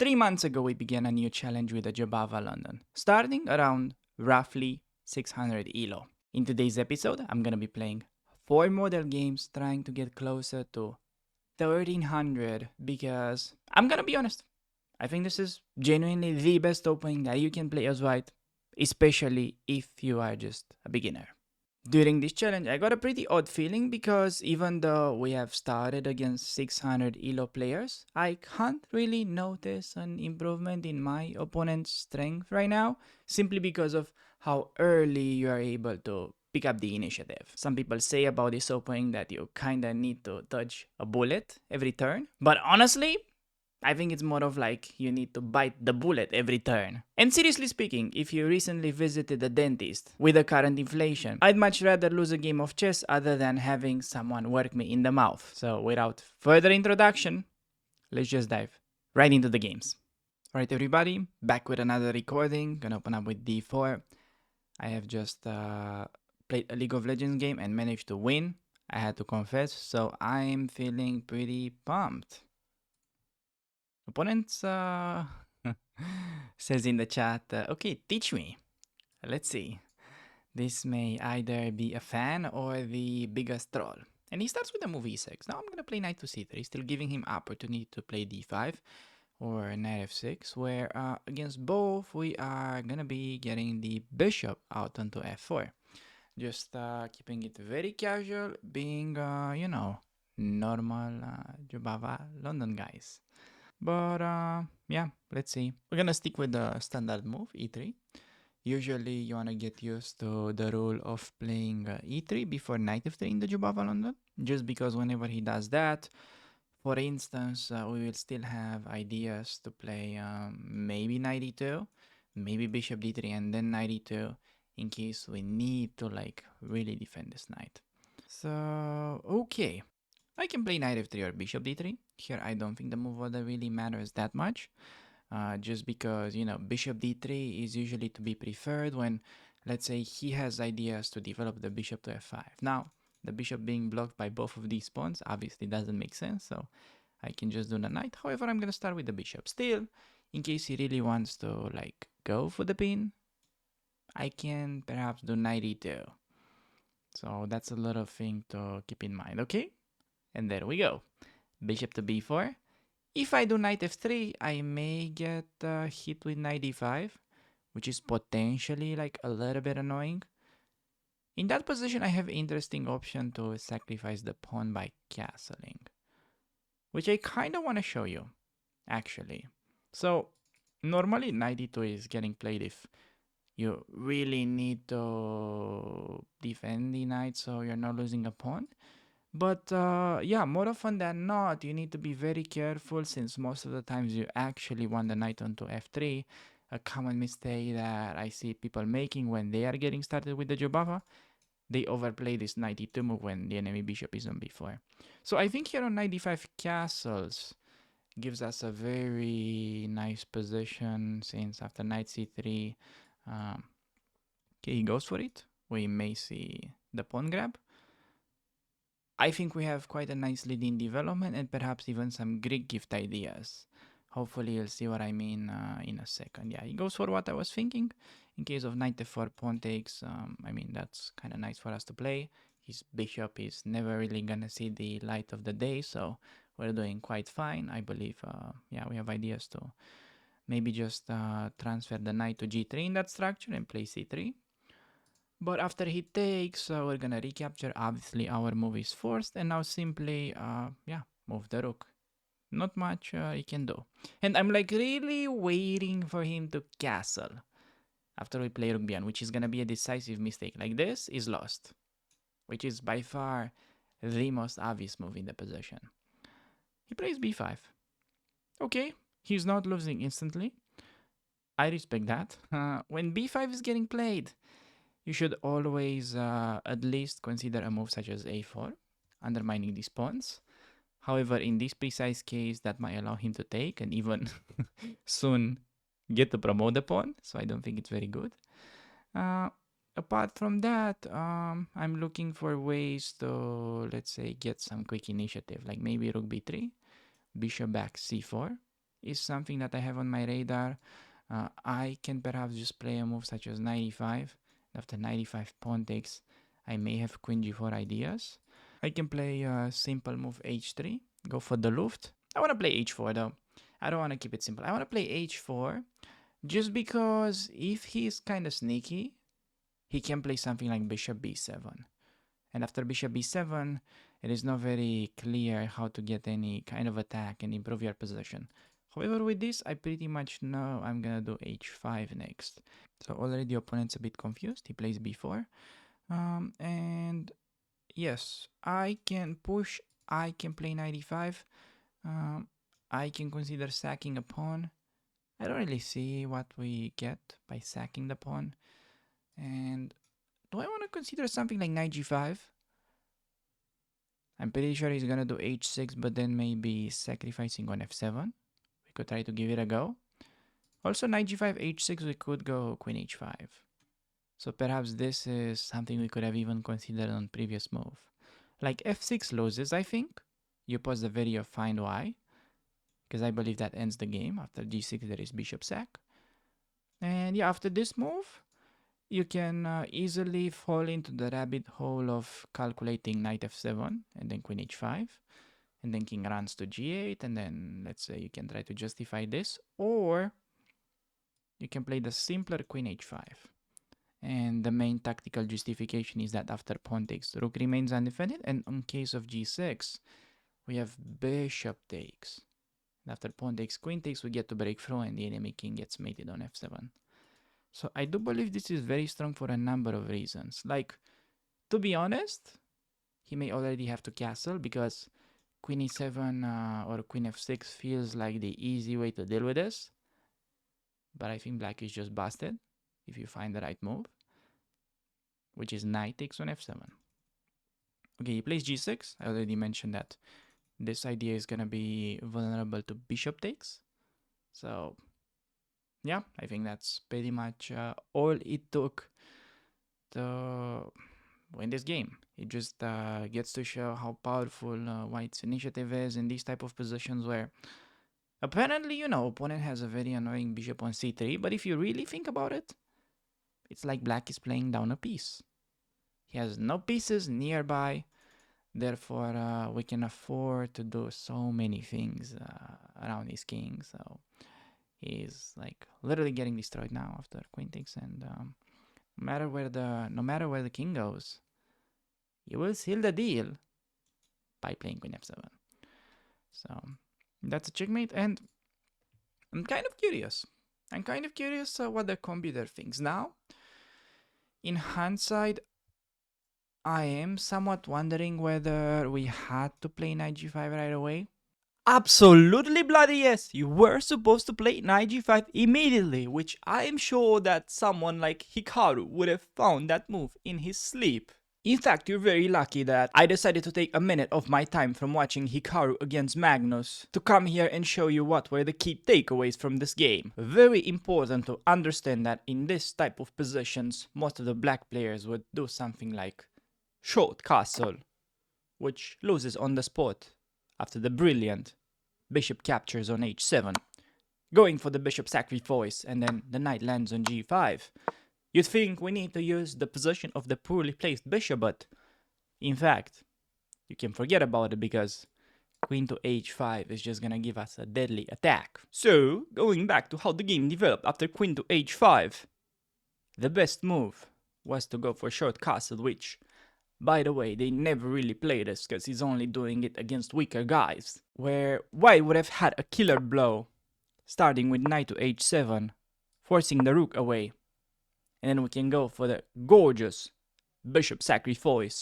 3 months ago, we began a new challenge with the Jobava London, starting around roughly 600 ELO. In today's episode, I'm gonna be playing 4 model games trying to get closer to 1300 because I'm gonna be honest, I think this is genuinely the best opening that you can play as white, especially if you are just a beginner. During this challenge, I got a pretty odd feeling because even though we have started against 600 ELO players, I can't really notice an improvement in my opponent's strength right now, simply because of how early you are able to pick up the initiative. Some people say about this opening that you kinda need to dodge a bullet every turn, but honestly, I think it's more of like you need to bite the bullet every turn. And seriously speaking, if you recently visited the dentist with the current inflation, I'd much rather lose a game of chess other than having someone work me in the mouth. So without further introduction, let's just dive right into the games. Alright everybody, back with another recording. Gonna open up with d4. I have just played a League of Legends game and managed to win. I had to confess, so I'm feeling pretty pumped. Opponents says in the chat, okay, teach me. Let's see. This may either be a fan or the biggest troll. And he starts with the move e6. Now I'm going to play knight to c3, still giving him opportunity to play d5 or knight f6, where against both we are going to be getting the bishop out onto f4. Just keeping it very casual, being, normal Jobava London guys. But yeah, let's see. We're gonna stick with the standard move, e3. Usually you wanna get used to the rule of playing e3 before knight f3 in the Jubava London. Just because whenever he does that, for instance, we will still have ideas to play maybe knight e2, maybe bishop d3 and then knight e2 in case we need to like really defend this knight. So, okay. I can play knight f3 or bishop d3. Here, I don't think the move order really matters that much. Just because, bishop d3 is usually to be preferred when, let's say, he has ideas to develop the bishop to f5. Now, the bishop being blocked by both of these pawns obviously doesn't make sense, so I can just do the knight. However, I'm going to start with the bishop. Still, in case he really wants to, like, go for the pin, I can perhaps do knight e2. So that's a little thing to keep in mind, okay? And there we go. Bishop to b4. If I do knight f3, I may get hit with knight d5, which is potentially like a little bit annoying. In that position, I have interesting option to sacrifice the pawn by castling, which I kind of want to show you, actually. So normally knight d2 is getting played if you really need to defend the knight so you're not losing a pawn. But yeah, more often than not, you need to be very careful since most of the times you actually want the knight onto f3. A common mistake that I see people making when they are getting started with the Jobava, they overplay this knight e2 move when the enemy bishop is on b4. So I think here on knight d5 castles gives us a very nice position since after knight c3, okay, he goes for it. We may see the pawn grab. I think we have quite a nice lead in development and perhaps even some Greek gift ideas. Hopefully you'll see what I mean in a second. Yeah, he goes for what I was thinking. In case of knight f4 pawn takes, I mean, that's kind of nice for us to play. His bishop is never really gonna see the light of the day, so we're doing quite fine. I believe, yeah, we have ideas to maybe just transfer the knight to g3 in that structure and play c3. But after he takes, we're gonna recapture. Obviously, our move is forced, and now simply, yeah, move the rook. Not much he can do. And I'm like really waiting for him to castle after we play rook b1, which is gonna be a decisive mistake. Like this is lost, which is by far the most obvious move in the position. He plays b5. Okay, he's not losing instantly. I respect that. When b5 is getting played, you should always at least consider a move such as a4, undermining these pawns. However, in this precise case, that might allow him to take and even soon get to promote the pawn, so I don't think it's very good. Apart from that, I'm looking for ways to, let's say, get some quick initiative, like maybe rook b3, bishop back c4. is something that I have on my radar. I can perhaps just play a move such as knight e5. After knight e5 pawn takes, I may have queen g4 ideas. I can play a simple move h3, go for the Luft. I want to play h4 though. I don't want to keep it simple. I want to play h4 just because if he's kind of sneaky, he can play something like bishop b7. And after bishop b7, it is not very clear how to get any kind of attack and improve your position. However, with this, I pretty much know I'm gonna do h5 next. So already the opponent's a bit confused. He plays b4. And yes, I can push. I can play knight e5. I can consider sacking a pawn. I don't really see what we get by sacking the pawn. And do I want to consider something like knight g5? I'm pretty sure he's gonna do h6, but then maybe sacrificing on f7. We could try to give it a go. Also, knight g5, h6, we could go queen h5. So perhaps this is something we could have even considered on previous move. Like f6 loses, I think. You pause the video, find why. Because I believe that ends the game. After g6, there is bishop sack. And yeah, after this move, you can easily fall into the rabbit hole of calculating knight f7 and then queen h5. And then king runs to g8. And then let's say you can try to justify this. Or you can play the simpler queen h5. And the main tactical justification is that after pawn takes, rook remains undefended. And in case of g6, we have bishop takes. And after pawn takes, queen takes, we get to break through and the enemy king gets mated on f7. So I do believe this is very strong for a number of reasons. Like, to be honest, he may already have to castle because queen e7 or queen f6 feels like the easy way to deal with this. But I think black is just busted if you find the right move, which is knight takes on f7. Okay, he plays g6. I already mentioned that this idea is going to be vulnerable to bishop takes. So yeah, I think that's pretty much all it took to win this game. It just gets to show how powerful White's initiative is in these type of positions where apparently, you know, opponent has a very annoying bishop on c3, but if you really think about it, it's like black is playing down a piece. He has no pieces nearby, therefore we can afford to do so many things around his king, so he's like literally getting destroyed now after queen takes, and no matter where the king goes, you will seal the deal by playing queen f7. So that's a checkmate, and I'm kind of curious. What the computer thinks now. In hindsight, I am somewhat wondering whether we had to play knight g5 right away. Absolutely bloody yes, you were supposed to play knight g5 immediately, which I am sure that someone like Hikaru would have found that move in his sleep. In fact, you're very lucky that I decided to take a minute of my time from watching Hikaru against Magnus to come here and show you what were the key takeaways from this game. Very important to understand that in this type of positions, most of the black players would do something like short castle, which loses on the spot after the brilliant bishop captures on h7, going for the bishop sacrifice, and then the knight lands on g5. You'd think we need to use the position of the poorly placed bishop, but in fact, you can forget about it because queen to h5 is just gonna give us a deadly attack. So, going back to how the game developed after queen to h5, the best move was to go for short castle, which, by the way, they never really played this because he's only doing it against weaker guys, where white would have had a killer blow, starting with knight to h7, forcing the rook away. And then we can go for the gorgeous bishop sacrifice.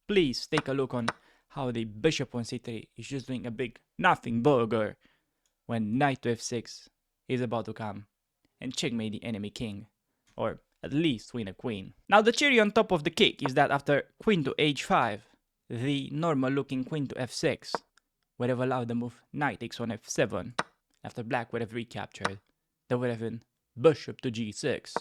Please take a look on how the bishop on c3 is just doing a big nothing burger when knight to f6 is about to come and checkmate the enemy king, or at least win a queen. Now the cherry on top of the cake is that after queen to h5, the normal looking queen to f6 would have allowed the move knight takes on f7. After black would have recaptured, there would have been bishop to g6.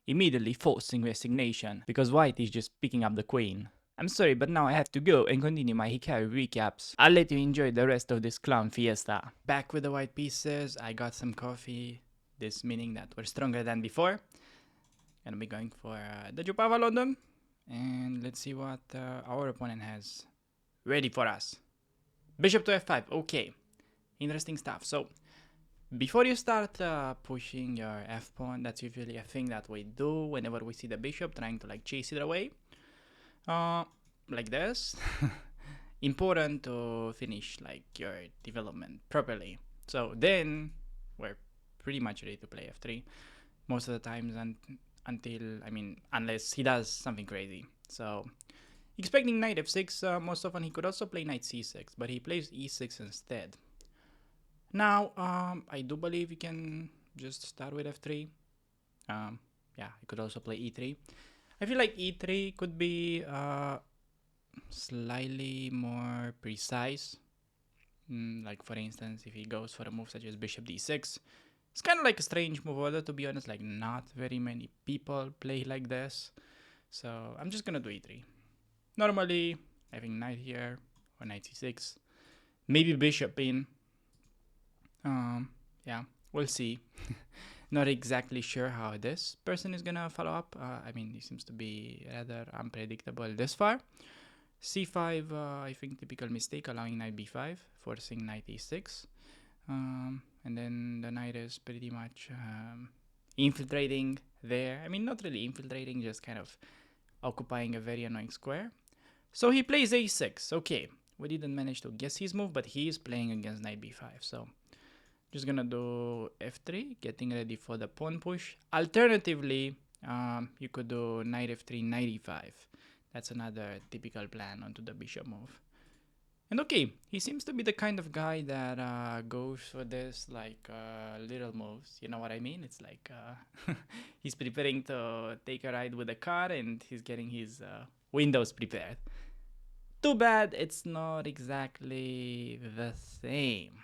Immediately forcing resignation because white is just picking up the queen I'm sorry, but now I have to go and continue my Hikari recaps. I'll let you enjoy the rest of this clown fiesta. Back with the white pieces, I got some coffee. This meaning that we're stronger than before. Gonna be going for the Jupava London. And let's see what our opponent has ready for us. Bishop to f5, okay. Interesting stuff. So, before you start pushing your f-pawn, that's usually a thing that we do whenever we see the bishop trying to like chase it away. Like this. Important to finish like your development properly. So then we're pretty much ready to play f3 most of the times unless he does something crazy. So expecting knight f6, most often he could also play knight c6, but he plays e6 instead. Now, I do believe he can just start with f3. Yeah, he could also play e3. I feel like e3 could be slightly more precise. Like for instance, if he goes for a move such as bishop d6, it's kind of like a strange move, although to be honest, like not very many people play like this. So I'm just gonna do e3. Normally, having knight here or knight c6, maybe bishop in. Yeah, we'll see. Not exactly sure how this person is gonna follow up. He seems to be rather unpredictable this far. c5, I think typical mistake, allowing knight b5, forcing knight e6. And then the knight is pretty much infiltrating there. I mean, not really infiltrating, just kind of occupying a very annoying square. So he plays a6. Okay, we didn't manage to guess his move, but he is playing against knight b5. So just gonna do f3, getting ready for the pawn push. Alternatively, you could do knight f3, knight e5. That's another typical plan onto the bishop move. And okay, he seems to be the kind of guy that goes for this like little moves. You know what I mean? It's like he's preparing to take a ride with a car and he's getting his windows prepared. Too bad it's not exactly the same,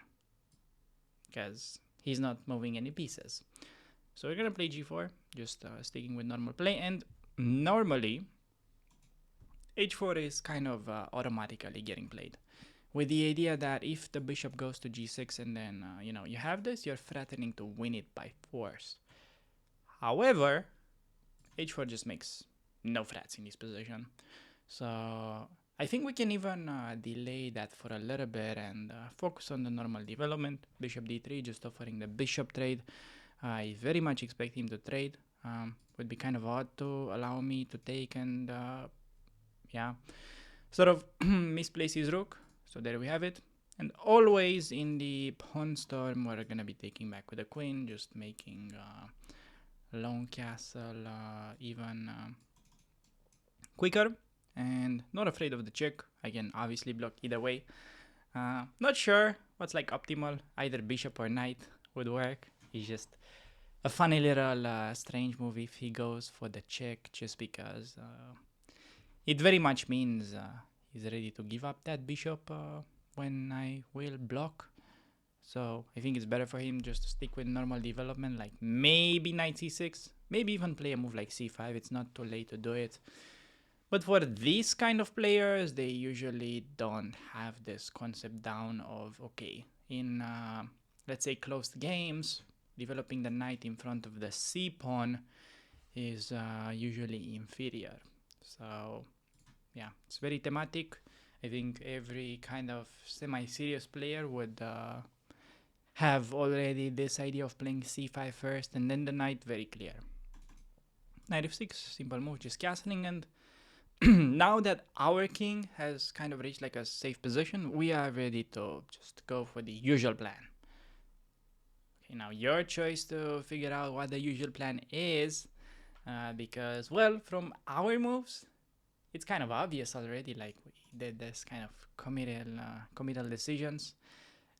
because he's not moving any pieces. So we're gonna play g4, just sticking with normal play, and normally h4 is kind of automatically getting played, with the idea that if the bishop goes to g6 and then you have this, you're threatening to win it by force. However, h4 just makes no threats in this position, so I think we can even delay that for a little bit and focus on the normal development. Bishop d3, just offering the bishop trade. I very much expect him to trade. Would be kind of odd to allow me to take and sort of misplace his rook. So there we have it. And always in the pawn storm, we're gonna be taking back with the queen, just making long castle even quicker. And not afraid of the check. I can obviously block either way. Not sure what's like optimal. Either bishop or knight would work. It's just a funny little strange move if he goes for the check, just because it very much means he's ready to give up that bishop when I will block. So I think it's better for him just to stick with normal development, like maybe knight c6, maybe even play a move like c5. It's not too late to do it. But for these kind of players, they usually don't have this concept down of, okay, in let's say closed games, developing the knight in front of the c-pawn is usually inferior. So yeah, it's very thematic. I think every kind of semi-serious player would have already this idea of playing c5 first and then the knight, very clear. Knight f6, simple move, just castling, and now that our king has kind of reached like a safe position, we are ready to just go for the usual plan. Okay, now your choice to figure out what the usual plan is, because, well, from our moves, it's kind of obvious already, like we did this kind of committal decisions.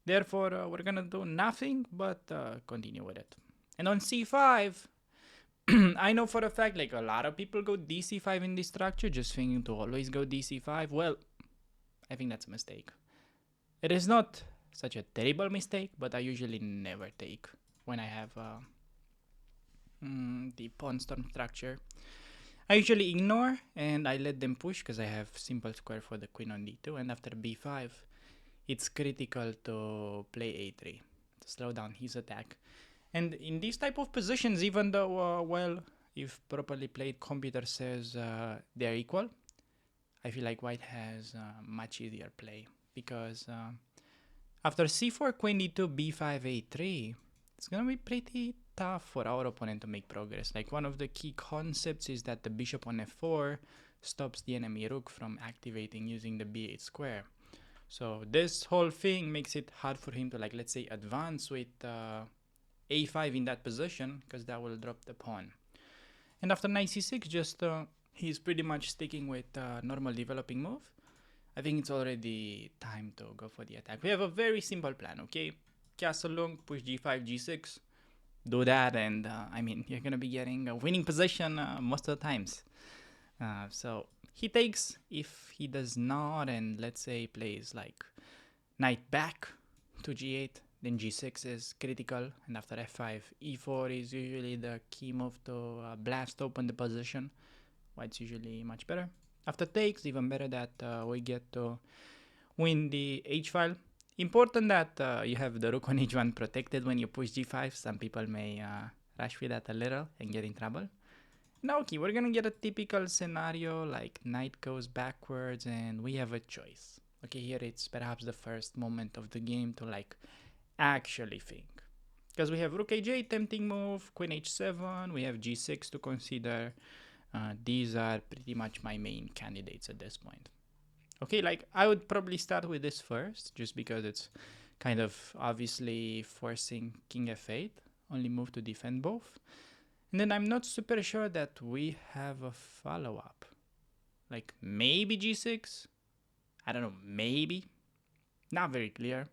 Therefore, we're gonna do nothing but continue with it. And on c5, I know for a fact, like a lot of people go dc5 in this structure, just thinking to always go dc5. Well, I think that's a mistake. It is not such a terrible mistake, but I usually never take when I have the pawn storm structure. I usually ignore and I let them push because I have simple square for the queen on d2, and after b5 it's critical to play a3 to slow down his attack. And in these type of positions, even though well, if properly played, computer says they're equal, I feel like white has much easier play because after c4, queen d2, b5, a3, it's gonna be pretty tough for our opponent to make progress. Like, one of the key concepts is that the bishop on f4 stops the enemy rook from activating using the b8 square. So this whole thing makes it hard for him to, like, let's say, advance with a5 in that position, because that will drop the pawn. And after knight c6, just he's pretty much sticking with normal developing move. I think it's already time to go for the attack. We have a very simple plan, okay? Castle long, push g5, g6. Do that, and I mean, you're gonna be getting a winning position most of the times. So he takes. If he does not, and let's say plays like knight back to g8, then g6 is critical, and after f5, e4 is usually the key move to blast open the position. White's usually much better. After takes, even better that we get to win the h-file. Important that you have the rook on h1 protected when you push g5. Some people may rush with that a little and get in trouble. Now, okay, we're gonna get a typical scenario like knight goes backwards and we have a choice. Okay, here it's perhaps the first moment of the game to like actually think. Because we have rook h8, tempting move, queen h7, we have g6 to consider. These are pretty much my main candidates at this point. Okay, like I would probably start with this first, just because it's kind of obviously forcing king f8, only move to defend both. And then I'm not super sure that we have a follow-up. Like maybe g6? I don't know, maybe? Not very clear.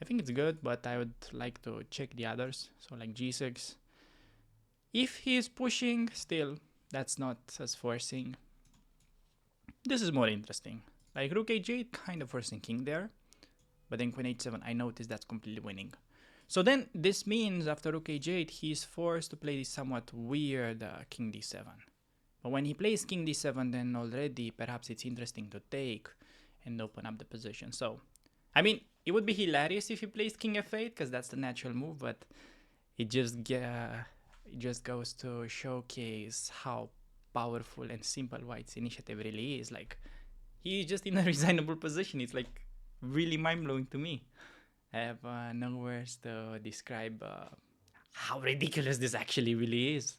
I think it's good, but I would like to check the others. So like g6. If he is pushing, still, that's not as forcing. This is more interesting. Like rook h8, kind of forcing king there. But then queen h7, I noticed that's completely winning. So then this means after rook h8, he's forced to play this somewhat weird king d7. But when he plays king d7, then already perhaps it's interesting to take and open up the position. So, I mean, it would be hilarious if he plays king f8, because that's the natural move, but it just goes to showcase how powerful and simple White's initiative really is. Like, he's just in a resignable position. It's like really mind-blowing to me. I have no words to describe how ridiculous this actually really is.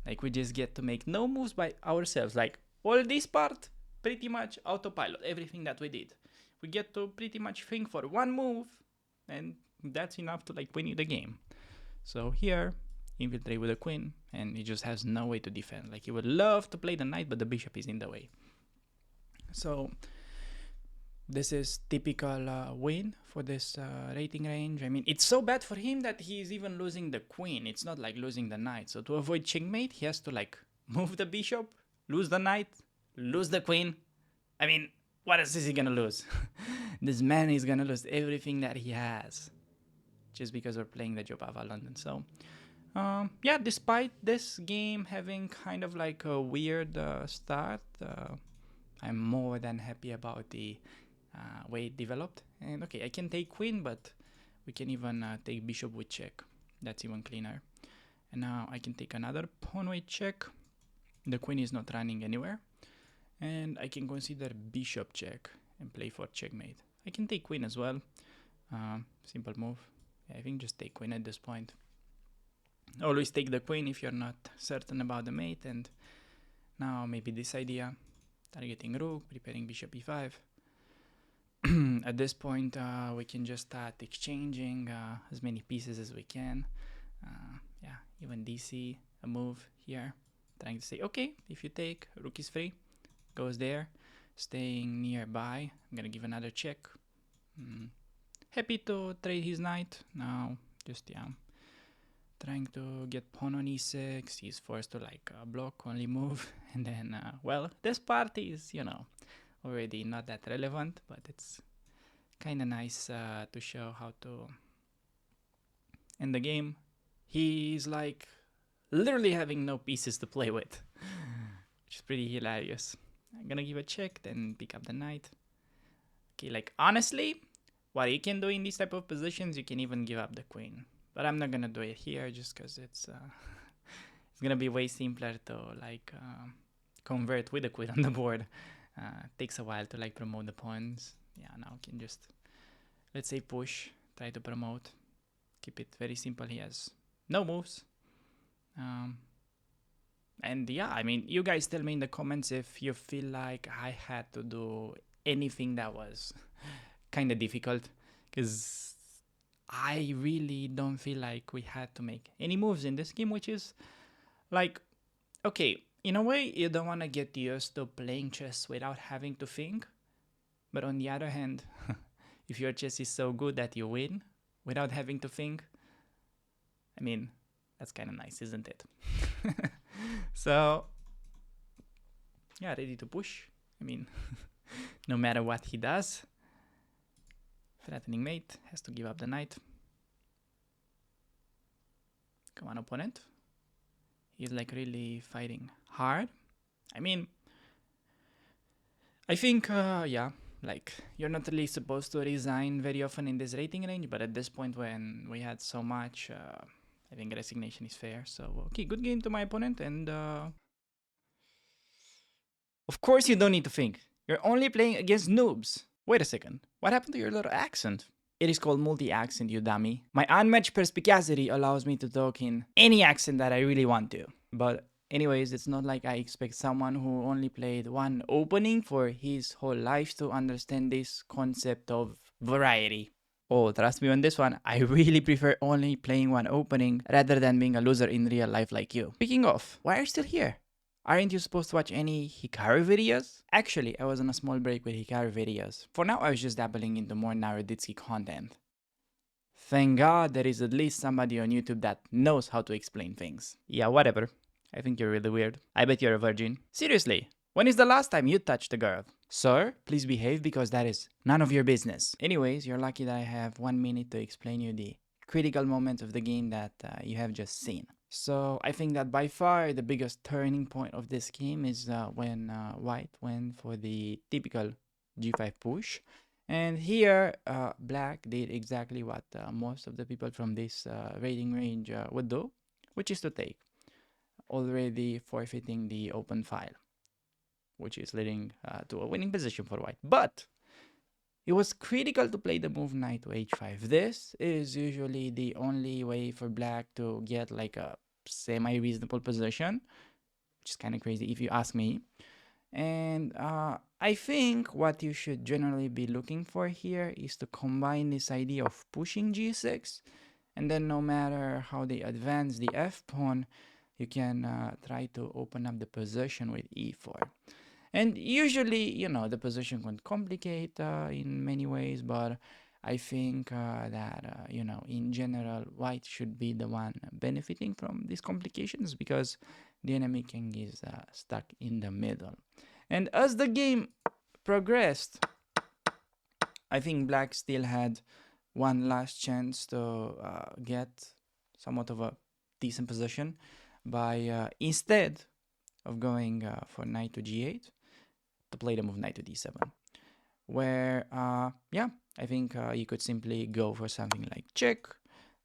Like, we just get to make no moves by ourselves. Like, all this part, pretty much autopilot, everything that we did. We get to pretty much think for one move, and that's enough to like win the game. So here, infiltrate with a queen, and he just has no way to defend. Like, he would love to play the knight, but the bishop is in the way. So this is typical win for this rating range. I mean, it's so bad for him that he's even losing the queen. It's not like losing the knight. So to avoid checkmate, he has to like move the bishop, lose the knight, lose the queen. I mean, what else is he gonna lose? This man is gonna lose everything that he has just because we're playing the Jobava London. So yeah, despite this game having kind of like a weird start, I'm more than happy about the way it developed. And okay, I can take queen, but we can even take bishop with check. That's even cleaner. And now I can take another pawn with check. The queen is not running anywhere. And I can consider bishop check and play for checkmate. I can take queen as well. Simple move. Yeah, I think just take queen at this point. Always take the queen if you're not certain about the mate. And now maybe this idea. Targeting rook, preparing bishop e5. At this point, we can just start exchanging as many pieces as we can. Yeah, even DC, a move here. Trying to say, okay, if you take, rook is free. Goes there. Staying nearby. I'm gonna give another check. Happy to trade his knight. Now, just, yeah. Trying to get pawn on e6. He's forced to, like, block, only move. And then, well, this part is, you know, already not that relevant, but it's kind of nice to show how to end the game. He's like literally having no pieces to play with. which is pretty hilarious. I'm gonna give a check, then pick up the knight. Okay, like honestly, what you can do in these type of positions, you can even give up the queen. But I'm not gonna do it here just because it's it's gonna be way simpler to like convert with the queen on the board. Takes a while to like promote the pawns. Yeah, now we can just, let's say, push, try to promote. Keep it very simple. He has no moves. And yeah, I mean, you guys tell me in the comments if you feel like I had to do anything that was kind of difficult, because I really don't feel like we had to make any moves in this game, which is like, okay, in a way, you don't want to get used to playing chess without having to think. But on the other hand, if your chess is so good that you win without having to think, I mean, that's kind of nice, isn't it? So, yeah, ready to push. I mean, no matter what he does, threatening mate, has to give up the knight. Come on, opponent. He's like really fighting hard. I mean, I think, yeah, like you're not really supposed to resign very often in this rating range, but at this point when we had so much, I think resignation is fair. So, okay, good game to my opponent. And of course, you don't need to think. You're only playing against noobs. Wait a second. What happened to your little accent? It is called multi-accent, you dummy. My unmatched perspicacity allows me to talk in any accent that I really want to. But anyways, it's not like I expect someone who only played one opening for his whole life to understand this concept of variety. Oh, trust me on this one, I really prefer only playing one opening rather than being a loser in real life like you. Speaking of, why are you still here? Aren't you supposed to watch any Hikaru videos? Actually, I was on a small break with Hikaru videos. For now, I was just dabbling into more Naroditsky content. Thank God there is at least somebody on YouTube that knows how to explain things. Yeah, whatever. I think you're really weird. I bet you're a virgin. Seriously, when is the last time you touched a girl? Sir, please behave because that is none of your business. Anyways, you're lucky that I have 1 minute to explain you the critical moments of the game that you have just seen. So I think that by far the biggest turning point of this game is when White went for the typical g5 push. And here, Black did exactly what most of the people from this rating range would do, which is to take, already forfeiting the open file, which is leading to a winning position for White. But it was critical to play the move knight to h5. This is usually the only way for Black to get like a semi-reasonable position, which is kind of crazy if you ask me. And I think what you should generally be looking for here is to combine this idea of pushing g6, and then no matter how they advance the f-pawn, you can try to open up the position with e4. And usually, you know, the position can complicate in many ways, but I think that, you know, in general, White should be the one benefiting from these complications because the enemy king is stuck in the middle. And as the game progressed, I think Black still had one last chance to get somewhat of a decent position by instead of going for knight to g8, to play the move knight to d7, where yeah, I think you could simply go for something like check,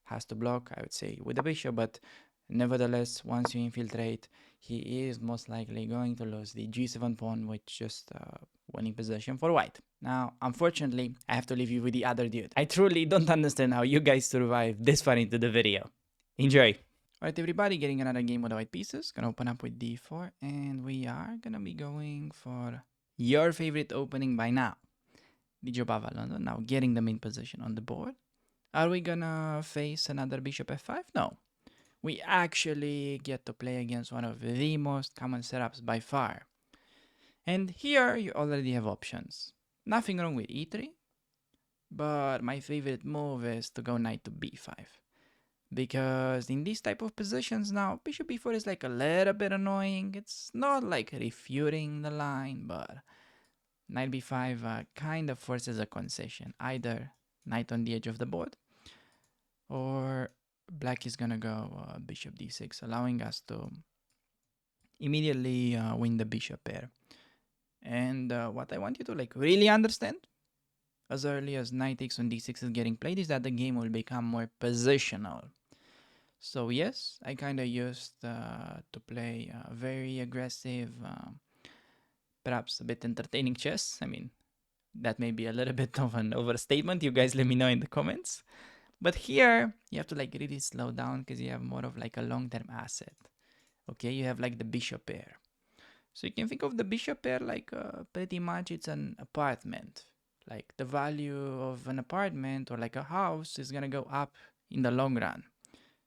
has to block, I would say, with the bishop, but nevertheless, once you infiltrate, he is most likely going to lose the g7 pawn, with just winning possession for White. Now, unfortunately, I have to leave you with the other dude. I truly don't understand how you guys survived this far into the video. Enjoy! Alright everybody, getting another game with the white pieces. Gonna open up with d4, and we are gonna be going for your favorite opening by now, the Jobava London. Now getting the main position on the board. Are we gonna face another bishop f5? No. We actually get to play against one of the most common setups by far. And here you already have options. Nothing wrong with e3, but my favorite move is to go knight to b5. Because in these type of positions now, bishop b4 is like a little bit annoying. It's not like refuting the line, but knight b5 kind of forces a concession. Either knight on the edge of the board, or Black is gonna go bishop d6, allowing us to immediately win the bishop pair. And what I want you to like really understand as early as knight takes on d6 is getting played is that the game will become more positional. So yes, I kind of used to play very aggressive, perhaps a bit entertaining chess. I mean, that may be a little bit of an overstatement. You guys let me know in the comments. But here, you have to like really slow down because you have more of like a long-term asset. Okay, you have like the bishop pair. So you can think of the bishop pair like pretty much it's an apartment. Like the value of an apartment or like a house is gonna go up in the long run.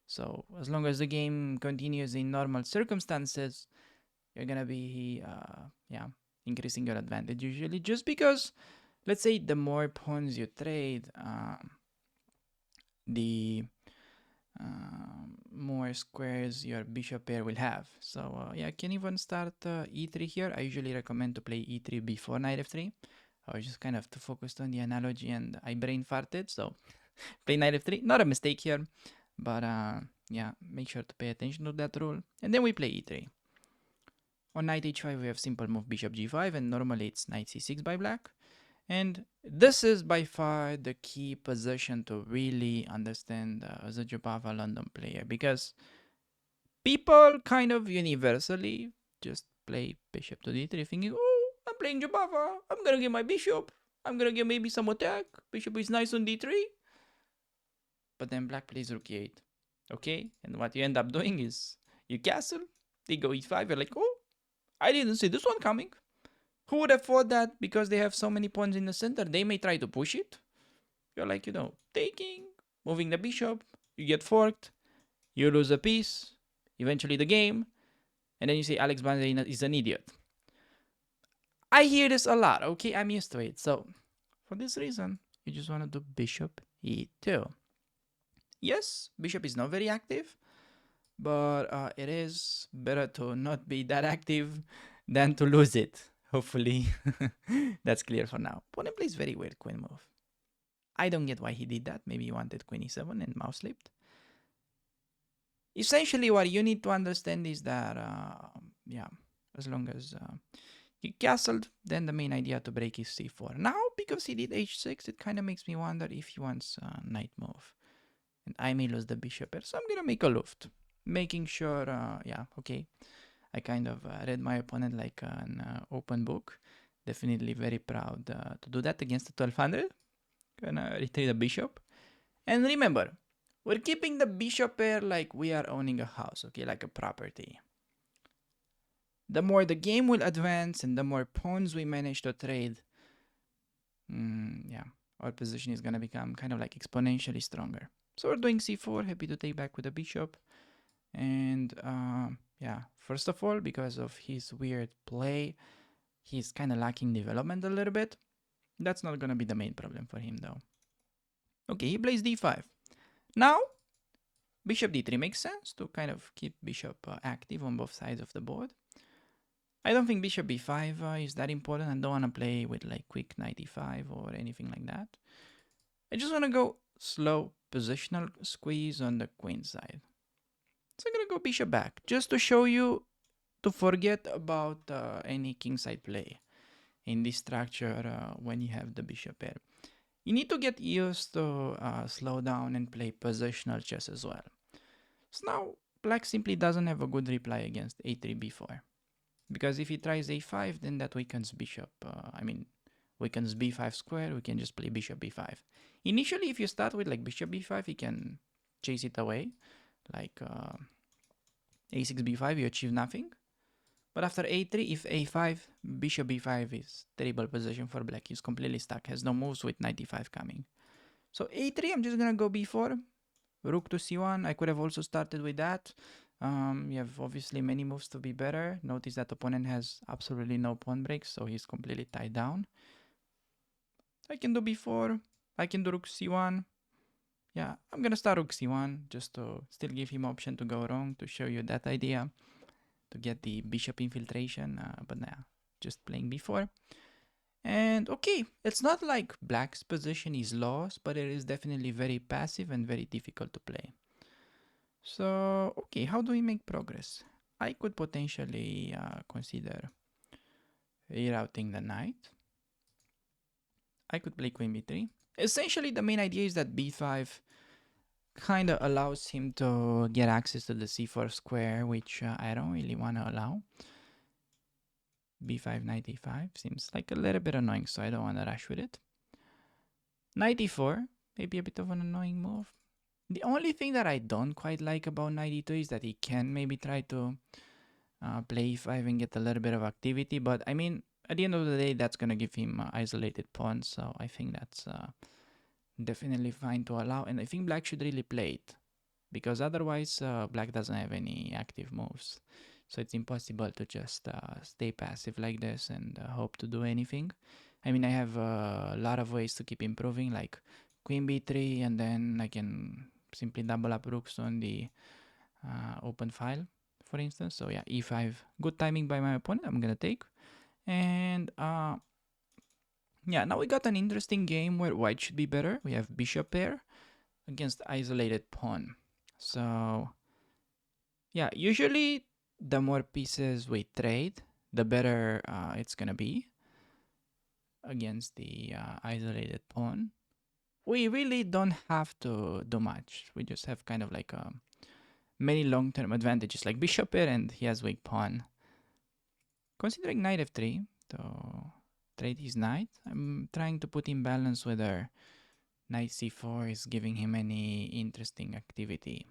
So as long as the game continues in normal circumstances, you're gonna be increasing your advantage usually. Just because, let's say, the more pawns you trade, the more squares your bishop pair will have. So yeah, I can even start e3 here. I usually recommend to play e3 before knight f3. I was just kind of too focused on the analogy and I brain farted, so play knight f3. Not a mistake here, but yeah, make sure to pay attention to that rule. And then we play e3. On knight h5 we have simple move bishop g5 and normally it's knight c6 by black. And this is by far the key position to really understand as a Jubava London player, because people kind of universally just play bishop to d3 thinking, oh, I'm playing Jubava, I'm gonna get my bishop, I'm gonna get maybe some attack, bishop is nice on d3. But then black plays rook e8, okay? And what you end up doing is you castle, they go e5, you're like, oh, I didn't see this one coming. Who would have thought that because they have so many pawns in the center, they may try to push it? You're like, taking, moving the bishop, you get forked, you lose a piece, eventually the game, and then you say Alex Banza is an idiot. I hear this a lot, okay? I'm used to it. So, for this reason, you just want to do bishop e2. Yes, bishop is not very active, but it is better to not be that active than to lose it. Hopefully, that's clear for now. Opponent plays very weird queen move. I don't get why he did that. Maybe he wanted queen e7 and mouse slipped. Essentially, what you need to understand is that, as long as he castled, then the main idea to break is c4. Now, because he did h6, it kind of makes me wonder if he wants knight move. And I may lose the bishop here, so I'm going to make a luft. Making sure, I kind of read my opponent like an open book. Definitely very proud to do that against the 1200. Gonna retreat the bishop. And remember, we're keeping the bishop pair like we are owning a house, okay, like a property. The more the game will advance and the more pawns we manage to trade, our position is gonna become kind of like exponentially stronger. So we're doing c4, happy to take back with the bishop. And first of all, because of his weird play, he's kind of lacking development a little bit. That's not gonna be the main problem for him though. Okay, he plays d5. Now, bishop d3 makes sense to kind of keep bishop active on both sides of the board. I don't think bishop b5 is that important. I don't want to play with like quick knight e5 or anything like that. I just want to go slow positional squeeze on the queen side. So I'm going to go bishop back just to show you to forget about any kingside play in this structure when you have the bishop pair. You need to get used to slow down and play positional chess as well. So now black simply doesn't have a good reply against a3, b4. Because if he tries a5, then that weakens bishop. Weakens b5 square, we can just play bishop b5. Initially, if you start with like bishop b5, he can chase it away. Like a6, b5, you achieve nothing. But after a3, if a5, bishop b5 is terrible position for black. He's completely stuck, has no moves with knight e5 coming. So a3, I'm just gonna go b4, rook to c1. I could have also started with that. You have obviously many moves to be better. Notice that opponent has absolutely no pawn breaks, so he's completely tied down. I can do b4, I can do rook c1. Yeah, I'm gonna start rook c1 just to still give him option to go wrong, to show you that idea, to get the bishop infiltration, but nah, just playing b4. And okay, it's not like black's position is lost, but it is definitely very passive and very difficult to play. So, okay, how do we make progress? I could potentially consider rerouting the knight. I could play queen b3. Essentially, the main idea is that b5 kind of allows him to get access to the c4 square, which I don't really want to allow. b5, knight e5 seems like a little bit annoying, so I don't want to rush with it. Knight e4, maybe a bit of an annoying move. The only thing that I don't quite like about knight e2 is that he can maybe try to play e5 and get a little bit of activity, but I mean, at the end of the day, that's going to give him isolated pawns, so I think that's definitely fine to allow, and I think black should really play it, because otherwise black doesn't have any active moves, so it's impossible to just stay passive like this and hope to do anything. I mean, I have a lot of ways to keep improving, like queen b3, and then I can simply double up rooks on the open file, for instance. So yeah, e5, good timing by my opponent. I'm gonna take, and yeah, now we got an interesting game where white should be better. We have bishop pair against isolated pawn. So yeah, usually the more pieces we trade, the better it's gonna be against the isolated pawn. We really don't have to do much. We just have kind of like many long-term advantages, like bishop pair, and he has weak pawn. Considering knight f3 to trade his knight, I'm trying to put in balance whether knight c4 is giving him any interesting activity.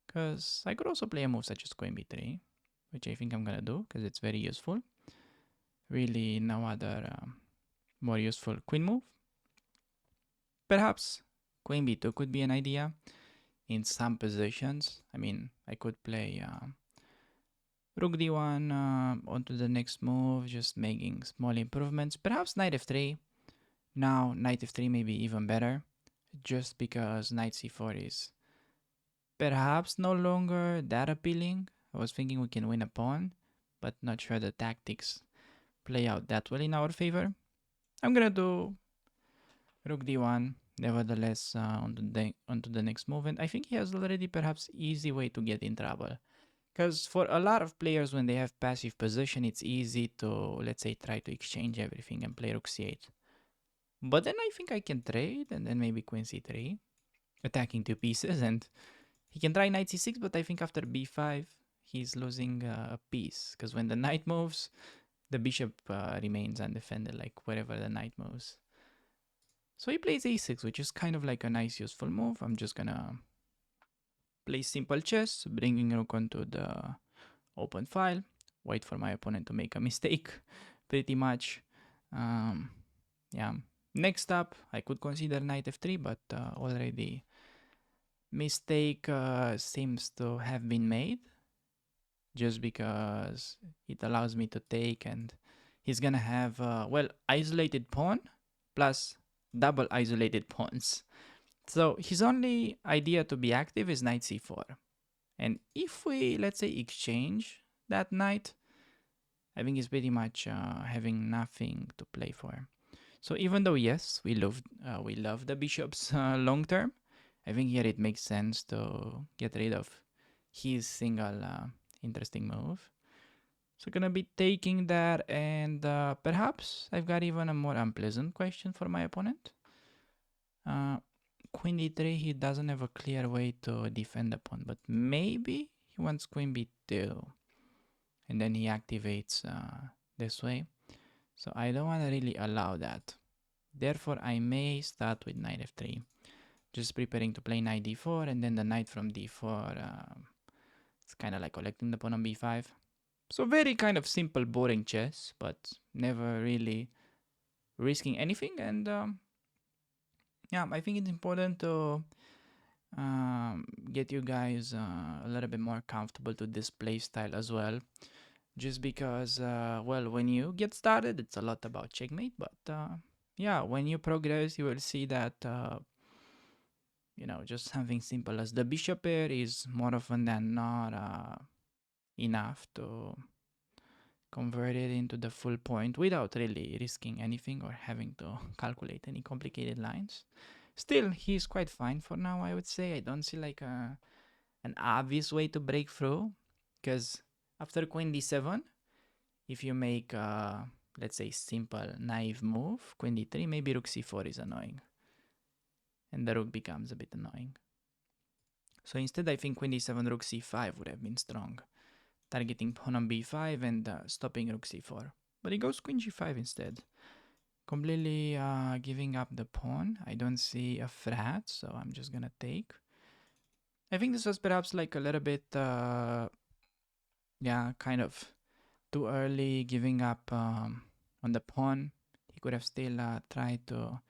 Because I could also play a move such as queen b3, which I think I'm gonna do because it's very useful. Really, no other more useful queen move. Perhaps queen b2 could be an idea in some positions. I mean, I could play rook d1 onto the next move, just making small improvements. Perhaps knight f3. Now knight f3 may be even better, just because knight c4 is perhaps no longer that appealing. I was thinking we can win a pawn, but not sure the tactics play out that well in our favor. I'm gonna do rook d1, nevertheless, onto the next move, and I think he has already perhaps easy way to get in trouble. Because for a lot of players, when they have passive position, it's easy to, let's say, try to exchange everything and play rook c8. But then I think I can trade, and then maybe queen c3, attacking two pieces, and he can try knight c6, but I think after b5, he's losing a piece, because when the knight moves, the bishop remains undefended, like wherever the knight moves. So he plays a6, which is kind of like a nice useful move. I'm just gonna play simple chess, bringing rook onto the open file, wait for my opponent to make a mistake, pretty much. Yeah. Next up, I could consider knight f3, but already mistake seems to have been made, just because it allows me to take, and he's gonna have well, isolated pawn plus double isolated pawns. So his only idea to be active is knight c4, and if we, let's say, exchange that knight, I think he's pretty much having nothing to play for. So even though yes, we love the bishops long term, I think here it makes sense to get rid of his single interesting move. So gonna be taking that, and perhaps I've got even a more unpleasant question for my opponent. Queen d3, he doesn't have a clear way to defend the pawn, but maybe he wants queen b2, and then he activates this way. So I don't want to really allow that. Therefore, I may start with knight f3, just preparing to play knight d4, and then the knight from d4, it's kind of like collecting the pawn on b5. So very kind of simple, boring chess, but never really risking anything. And yeah, I think it's important to get you guys a little bit more comfortable to this play style as well. Just because, well, when you get started, it's a lot about checkmate, but yeah, when you progress, you will see that, you know, just something simple as the bishop pair is more often than not enough to convert it into the full point without really risking anything or having to calculate any complicated lines. Still, he's quite fine for now, I would say. I don't see like an obvious way to break through, because After queen d7, if you make, let's say, simple naive move, queen d3, maybe rook c4 is annoying. And the rook becomes a bit annoying. So instead, I think queen d7, rook c5 would have been strong, targeting pawn on b5 and stopping rook c4. But he goes queen g5 instead, completely giving up the pawn. I don't see a threat, so I'm just gonna take. I think this was perhaps like a little bit, yeah, kind of too early, giving up on the pawn. He could have still tried to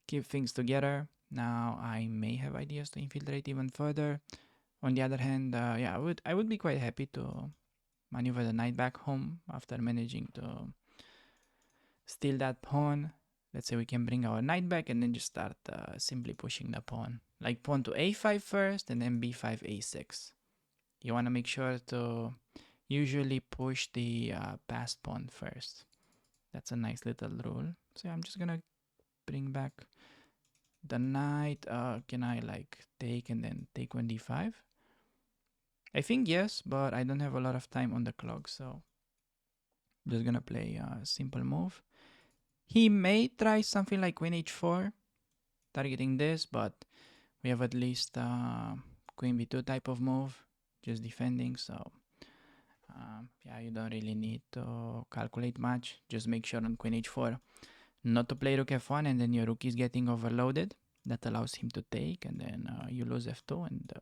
keep things together. Now I may have ideas to infiltrate even further. On the other hand, yeah, I would be quite happy to maneuver the knight back home after managing to steal that pawn. Let's say we can bring our knight back and then just start simply pushing the pawn. Like pawn to a5 first and then b5, a6. You want to make sure to usually push the passed pawn first. That's a nice little rule. So I'm just gonna bring back the knight. Can I like take and then take 1d5? I think yes, but I don't have a lot of time on the clock, so I'm just gonna play a simple move. He may try something like queen h4, targeting this, but we have at least queen b2 type of move, just defending, so yeah, you don't really need to calculate much. Just make sure on queen h4 not to play rook f1 and then your rook is getting overloaded. That allows him to take and then you lose f2 and the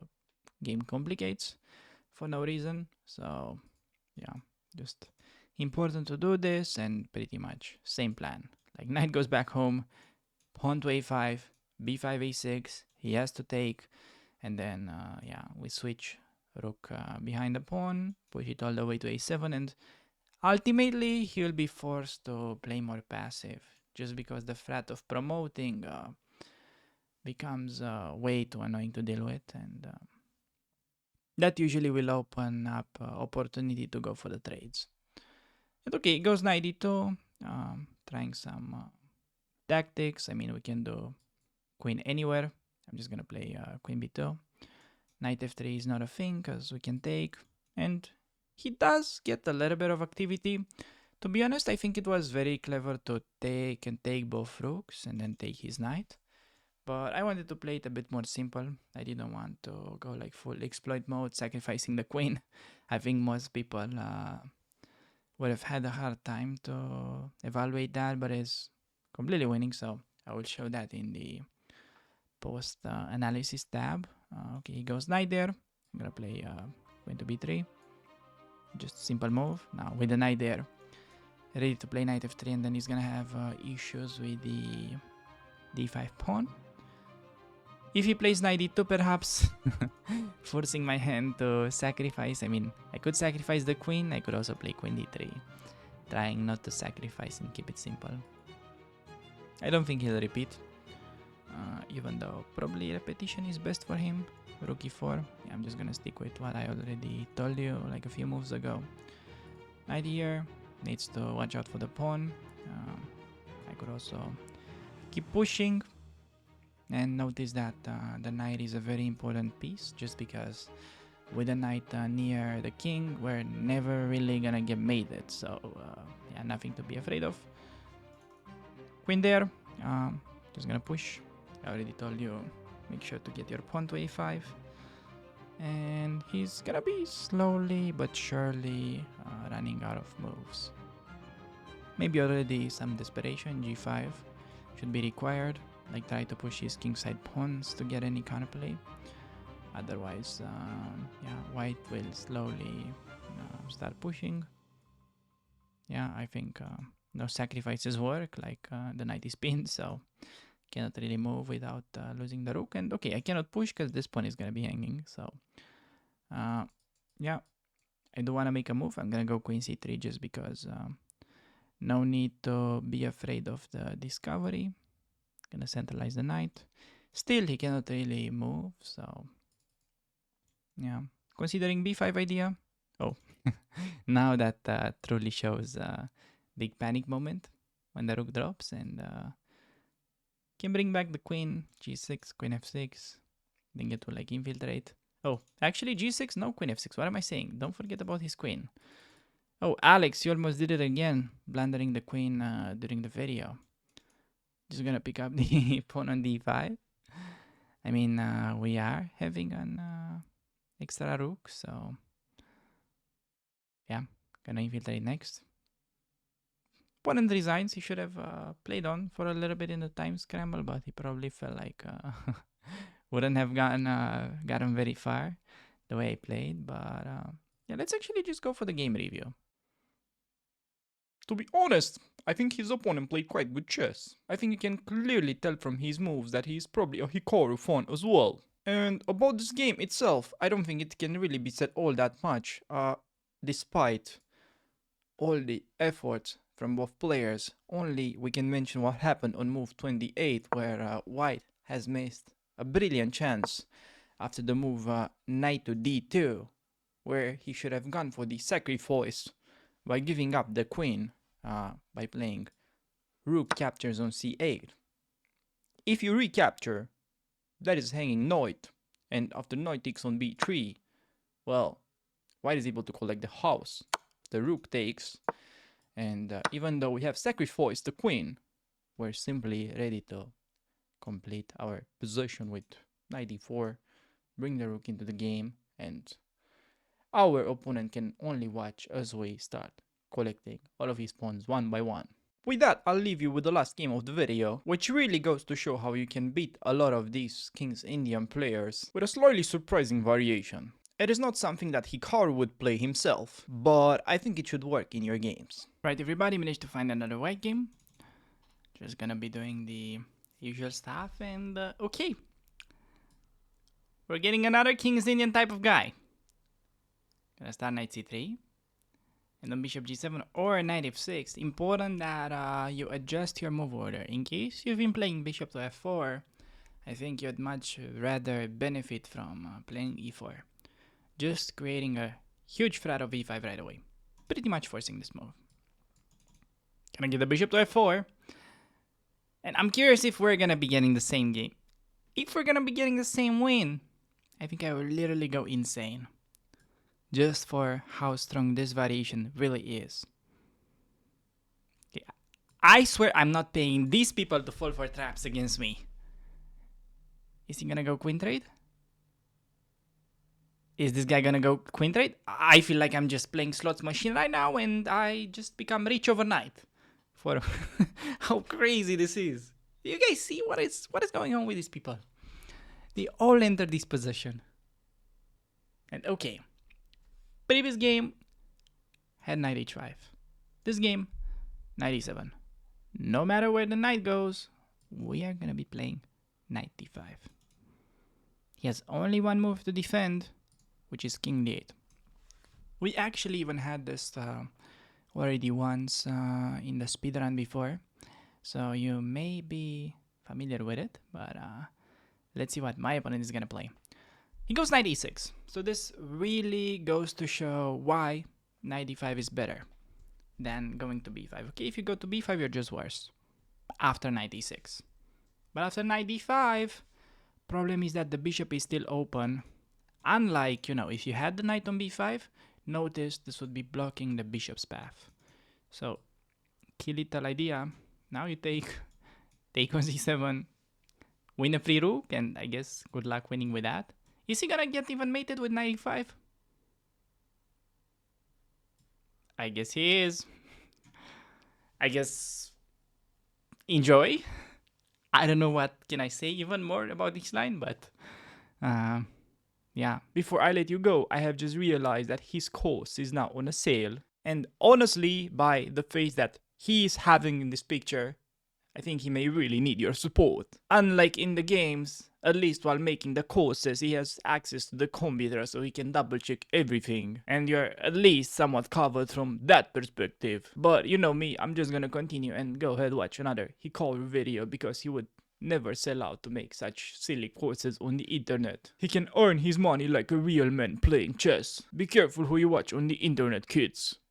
game complicates for no reason. So yeah, just important to do this and pretty much same plan. Like knight goes back home, pawn to a5, b5, a6, he has to take, and then yeah, we switch rook behind the pawn, push it all the way to a7, and ultimately he will be forced to play more passive just because the threat of promoting becomes way too annoying to deal with, and that usually will open up opportunity to go for the trades. And okay, it goes knight d2, trying some tactics. I mean, we can do queen anywhere. I'm just gonna play queen b2. Knight f3 is not a thing because we can take, and he does get a little bit of activity. To be honest, I think it was very clever to take and take both rooks and then take his knight. But I wanted to play it a bit more simple. I didn't want to go like full exploit mode, sacrificing the queen. I think most people would have had a hard time to evaluate that, but it's completely winning, so I will show that in the post analysis tab. Okay, he goes knight there. I'm gonna play queen to b3. Just simple move. Now with the knight there, ready to play knight f3, and then he's gonna have issues with the d5 pawn. If he plays knight d2, perhaps forcing my hand to sacrifice. I mean, I could sacrifice the queen. I could also play queen d3, trying not to sacrifice and keep it simple. I don't think he'll repeat, even though probably repetition is best for him. Rook e4. Yeah, I'm just gonna stick with what I already told you like a few moves ago. Knight here needs to watch out for the pawn. I could also keep pushing and notice that the knight is a very important piece, just because with the knight near the king, we're never really gonna get mated. So yeah, nothing to be afraid of. Queen there. Just gonna push. I already told you, make sure to get your pawn to a5. And he's gonna be slowly but surely running out of moves. Maybe already some desperation. G5 should be required. Like try to push his kingside pawns to get any counterplay. Otherwise, yeah, white will slowly start pushing. Yeah, I think no sacrifices work, like the knight is pinned, so cannot really move without losing the rook. And okay, I cannot push because this pawn is gonna be hanging. So yeah, I do want to make a move. I'm gonna go queen c3 just because no need to be afraid of the discovery. Gonna centralize the knight. Still, he cannot really move, so yeah. Considering b5 idea. Oh, now that truly shows big panic moment when the rook drops, and can bring back the queen, g6, queen f6, then get to like infiltrate. Oh, actually g6, no queen f6. What am I saying? Don't forget about his queen. Oh, Alex, you almost did it again, blundering the queen during the video. Just gonna pick up the pawn on d5. I mean, we are having an extra rook, so yeah, gonna infiltrate next. Opponent resigns. He should have played on for a little bit in the time scramble, but he probably felt like wouldn't have gotten very far the way he played. But yeah, let's actually just go for the game review. To be honest, I think his opponent played quite good chess. I think you can clearly tell from his moves that he is probably a Hikaru fan as well. And about this game itself, I don't think it can really be said all that much, despite all the efforts from both players. Only we can mention what happened on move 28, where White has missed a brilliant chance after the move knight to d2, where he should have gone for the sacrifice by giving up the queen by playing rook captures on c8. If you recapture, that is hanging knight, and after knight takes on b3, well, White is able to collect the house. The rook takes, and even though we have sacrificed the queen, we're simply ready to complete our position with knight d4, bring the rook into the game, and our opponent can only watch as we start collecting all of his pawns one by one. With that, I'll leave you with the last game of the video, which really goes to show how you can beat a lot of these King's Indian players with a slightly surprising variation. It is not something that Hikaru would play himself, but I think it should work in your games. Right, everybody managed to find another white game. Just gonna be doing the usual stuff, and okay. We're getting another King's Indian type of guy. Gonna start knight c3. And then bishop g7 or knight f6. Important that you adjust your move order. In case you've been playing bishop to f4, I think you'd much rather benefit from playing e4. Just creating a huge threat of e5 right away. Pretty much forcing this move. Gonna get the bishop to f4. And I'm curious if we're gonna be getting the same game. If we're gonna be getting the same win, I think I will literally go insane. Just for how strong this variation really is. Okay. I swear I'm not paying these people to fall for traps against me. Is he gonna go queen trade? Is this guy gonna go queen trade? I feel like I'm just playing slots machine right now and I just become rich overnight. For how crazy this is. You guys see what is going on with these people? They all enter this position. And okay. Previous game had knight h5. This game, knight e7. No matter where the knight goes, we are gonna be playing knight d5. He has only one move to defend, which is king d8. We actually even had this already once in the speedrun before, so you may be familiar with it, but let's see what my opponent is gonna play. He goes knight e6. So this really goes to show why knight d5 is better than going to b5. Okay, if you go to b5, you're just worse after knight e6. But after knight d5, problem is that the bishop is still open. Unlike, if you had the knight on b5, notice this would be blocking the bishop's path. So, key little idea. Now you take on c7, win a free rook, and I guess good luck winning with that. Is he gonna get even mated with knight e5? I guess he is. I guess enjoy. I don't know what can I say even more about this line, but yeah. Before I let you go, I have just realized that his course is now on a sale. And honestly, by the face that he is having in this picture, I think he may really need your support. Unlike in the games, at least while making the courses, he has access to the computer so he can double check everything. And you're at least somewhat covered from that perspective. But you know me, I'm just gonna continue and go ahead watch another Hikaru video because he would never sell out to make such silly courses on the internet. He can earn his money like a real man playing chess. Be careful who you watch on the internet, kids.